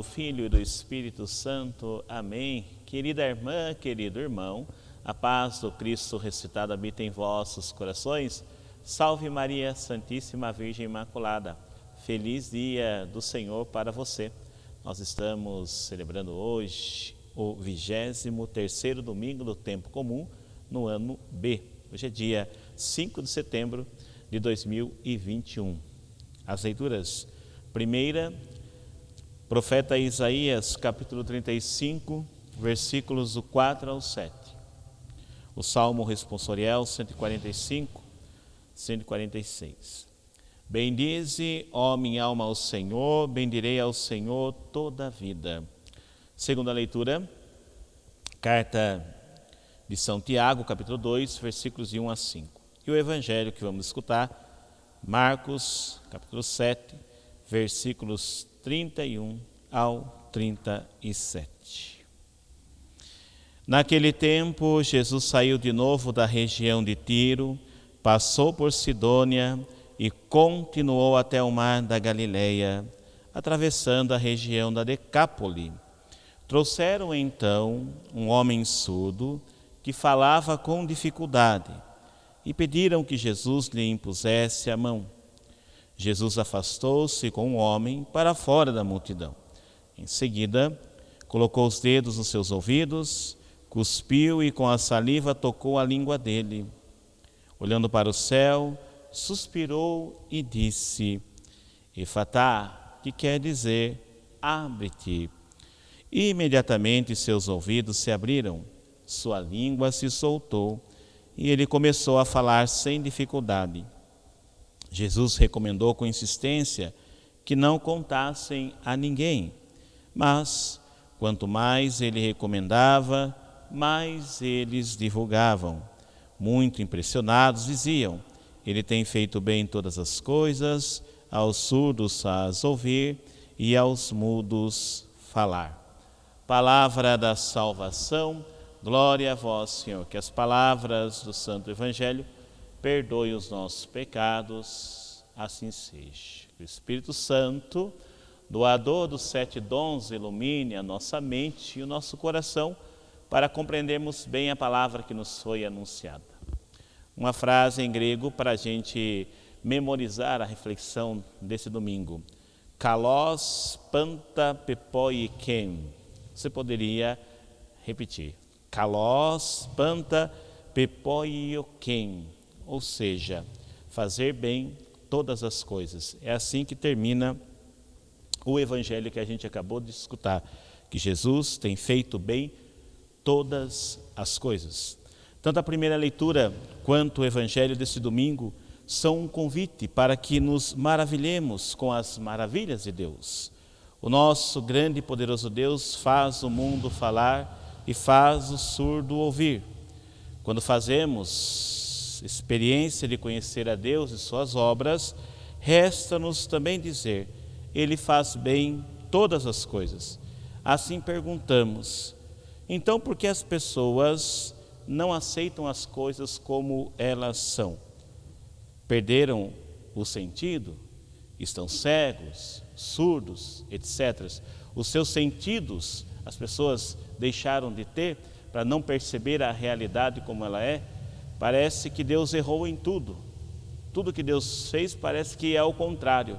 Filho e do Espírito Santo. Amém. Querida irmã, querido irmão, a paz do Cristo ressuscitado habita em vossos corações. Salve Maria, Santíssima Virgem Imaculada. Feliz dia do Senhor para você. Nós estamos celebrando hoje o 23º domingo do tempo comum no ano B. Hoje é dia 5 de setembro de 2021. As leituras: primeira, profeta Isaías, capítulo 35, versículos do 4 ao 7. O Salmo responsorial 145, 146. Bendize, ó minha alma, ao Senhor, bendirei ao Senhor toda a vida. Segunda leitura, carta de São Tiago, capítulo 2, versículos de 1 a 5. E o evangelho que vamos escutar, Marcos, capítulo 7, versículos 31 ao 37. Naquele tempo, Jesus saiu de novo da região de Tiro, passou por Sidônia e continuou até o mar da Galileia, atravessando a região da Decápole. Trouxeram então um homem surdo que falava com dificuldade e pediram que Jesus lhe impusesse a mão. Jesus afastou-se com o homem para fora da multidão. Em seguida, colocou os dedos nos seus ouvidos, cuspiu e com a saliva tocou a língua dele. Olhando para o céu, suspirou e disse: Efatá, que quer dizer, abre-te. E imediatamente seus ouvidos se abriram, sua língua se soltou e ele começou a falar sem dificuldade. Jesus recomendou com insistência que não contassem a ninguém, mas quanto mais ele recomendava, mais eles divulgavam. Muito impressionados diziam: Ele tem feito bem todas as coisas, aos surdos faz ouvir e aos mudos falar. Palavra da salvação, glória a vós, Senhor. Que as palavras do Santo Evangelho perdoem os nossos pecados, assim seja. Que o Espírito Santo, doador dos 7 dons, ilumine a nossa mente e o nosso coração para compreendermos bem a palavra que nos foi anunciada. Uma frase em grego para a gente memorizar a reflexão desse domingo. Kalos panta pepoiken. Você poderia repetir. Kalos panta pepoiken. Ou seja, fazer bem todas as coisas. É assim que termina o evangelho que a gente acabou de escutar. Que Jesus tem feito bem todas as coisas. Tanto a primeira leitura quanto o evangelho desse domingo são um convite para que nos maravilhemos com as maravilhas de Deus. O nosso grande e poderoso Deus faz o mundo falar e faz o surdo ouvir. Quando fazemos experiência de conhecer a Deus e suas obras, resta-nos também dizer: Ele faz bem todas as coisas. Assim perguntamos: então por que as pessoas não aceitam as coisas como elas são? Perderam o sentido? Estão cegos, surdos, etc. Os seus sentidos as pessoas deixaram de ter para não perceber a realidade como ela é? Parece que Deus errou em tudo. Tudo que Deus fez parece que é o contrário,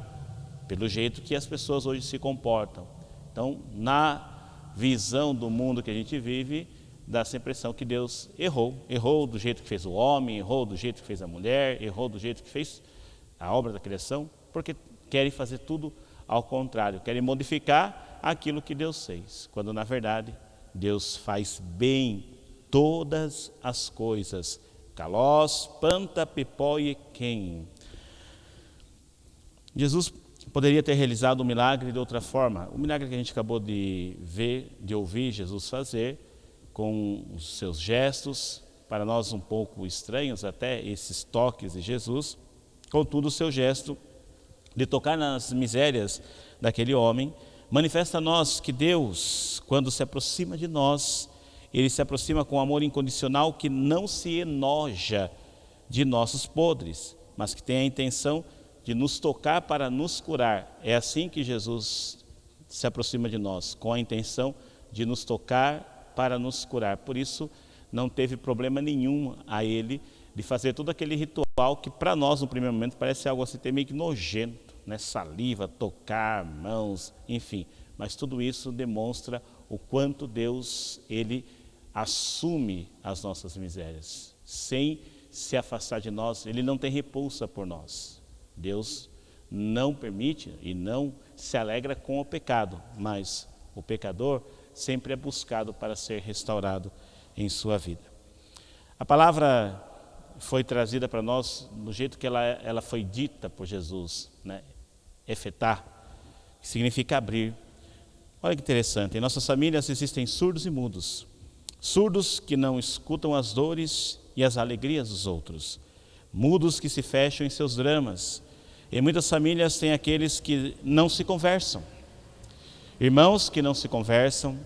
pelo jeito que as pessoas hoje se comportam. Então, na visão do mundo que a gente vive, dá-se a impressão que Deus errou do jeito que fez o homem, errou do jeito que fez a mulher, errou do jeito que fez a obra da criação, porque querem fazer tudo ao contrário, querem modificar aquilo que Deus fez, quando na verdade Deus faz bem todas as coisas. Kalos panta pepoiken. Jesus poderia ter realizado o milagre de outra forma. O milagre que a gente acabou de ver, de ouvir Jesus fazer, com os seus gestos, para nós um pouco estranhos até, esses toques de Jesus. Contudo, o seu gesto de tocar nas misérias daquele homem manifesta a nós que Deus, quando se aproxima de nós, Ele se aproxima com amor incondicional que não se enoja de nossos podres, mas que tem a intenção de nos tocar para nos curar. É assim que Jesus se aproxima de nós com a intenção de nos tocar para nos curar. Por isso, não teve problema nenhum a ele de fazer todo aquele ritual que para nós, no primeiro momento, parece algo assim meio que nojento, né? Saliva, tocar, mãos, enfim. Mas tudo isso demonstra o quanto Deus, Ele assume as nossas misérias, sem se afastar de nós. Ele não tem repulsa por nós. Deus não permite e não se alegra com o pecado, mas o pecador sempre é buscado para ser restaurado em sua vida. A palavra foi trazida para nós do jeito que ela foi dita por Jesus, né? Efetá, que significa abrir. Olha que interessante, em nossas famílias existem surdos e mudos. Surdos que não escutam as dores e as alegrias dos outros. Mudos que se fecham em seus dramas. Em muitas famílias tem aqueles que não se conversam. Irmãos que não se conversam,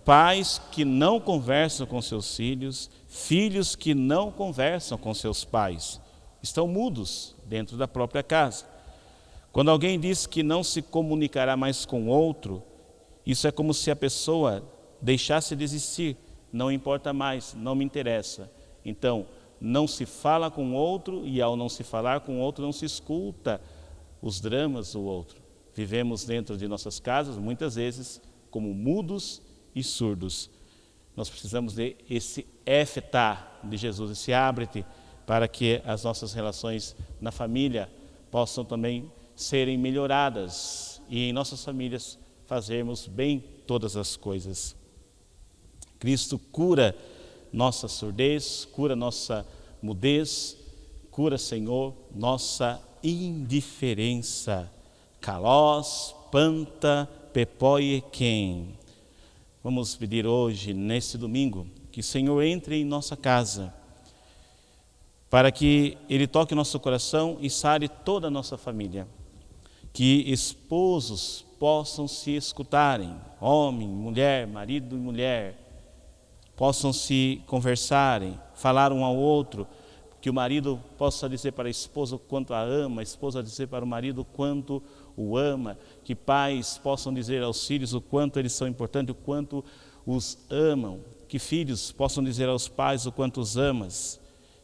pais que não conversam com seus filhos, filhos que não conversam com seus pais. Estão mudos dentro da própria casa. Quando alguém diz que não se comunicará mais com outro, isso é como se a pessoa deixasse de existir. Não importa mais, não me interessa. Então, não se fala com o outro e ao não se falar com o outro, não se escuta os dramas do outro. Vivemos dentro de nossas casas, muitas vezes, como mudos e surdos. Nós precisamos de esse efetá de Jesus, esse abre-te, para que as nossas relações na família possam também serem melhoradas e em nossas famílias fazermos bem todas as coisas. Cristo cura nossa surdez, cura nossa mudez, cura, Senhor, nossa indiferença. Kalós, panta, pepoiequem. Vamos pedir hoje, nesse domingo, que o Senhor entre em nossa casa, para que Ele toque o nosso coração e sare toda a nossa família. Que esposos possam se escutarem, homem, mulher, marido e mulher, possam se conversarem, falar um ao outro, que o marido possa dizer para a esposa o quanto a ama, a esposa dizer para o marido o quanto o ama, que pais possam dizer aos filhos o quanto eles são importantes, o quanto os amam, que filhos possam dizer aos pais o quanto os amas,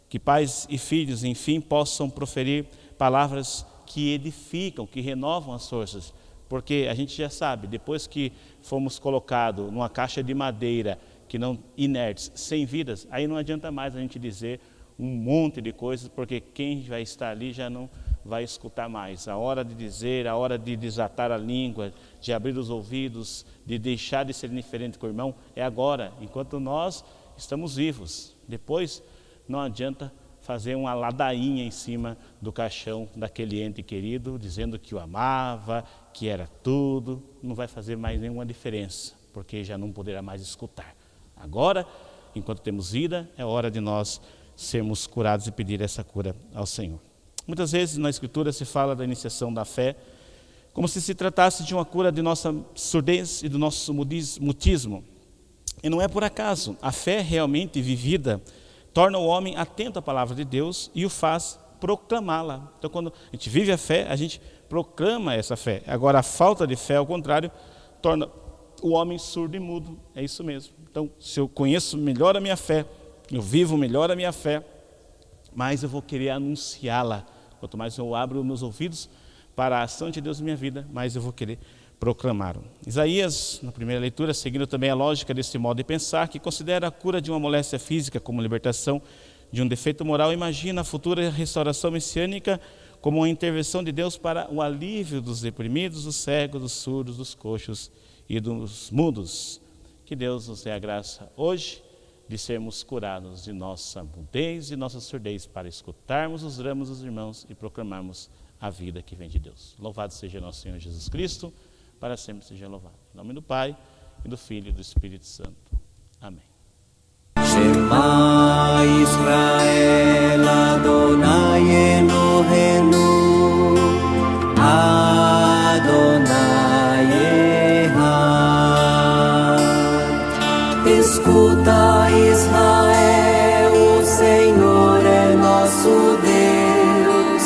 que pais e filhos, enfim, possam proferir palavras que edificam, que renovam as forças, porque a gente já sabe, depois que fomos colocados numa caixa de madeira, que não inertes, sem vidas, aí não adianta mais a gente dizer um monte de coisas, porque quem vai estar ali já não vai escutar mais. A hora de dizer, a hora de desatar a língua, de abrir os ouvidos, de deixar de ser indiferente com o irmão, é agora, enquanto nós estamos vivos. Depois não adianta fazer uma ladainha em cima do caixão daquele ente querido, dizendo que o amava, que era tudo, não vai fazer mais nenhuma diferença, porque já não poderá mais escutar. Agora, enquanto temos vida, é hora de nós sermos curados e pedir essa cura ao Senhor. Muitas vezes na Escritura se fala da iniciação da fé, como se tratasse de uma cura de nossa surdez e do nosso mutismo. E não é por acaso. A fé realmente vivida torna o homem atento à palavra de Deus e o faz proclamá-la. Então, quando a gente vive a fé, a gente proclama essa fé. Agora, a falta de fé, ao contrário, torna o homem surdo e mudo. É isso mesmo. Então, se eu conheço melhor a minha fé, eu vivo melhor a minha fé, mais eu vou querer anunciá-la. Quanto mais eu abro os meus ouvidos para a ação de Deus na minha vida, mais eu vou querer proclamar. Isaías, na primeira leitura, seguindo também a lógica desse modo de pensar, que considera a cura de uma moléstia física como libertação de um defeito moral, imagina a futura restauração messiânica como uma intervenção de Deus para o alívio dos deprimidos, dos cegos, dos surdos, dos coxos e dos mudos. Que Deus nos dê a graça hoje de sermos curados de nossa mudez e nossa surdez para escutarmos os dramas dos irmãos e proclamarmos a vida que vem de Deus. Louvado seja nosso Senhor Jesus Cristo, para sempre seja louvado. Em nome do Pai, e do Filho e do Espírito Santo. Amém. Shema Israel Adonai Eloheinu Adonai Echad. Escuta Israel, o Senhor é nosso Deus.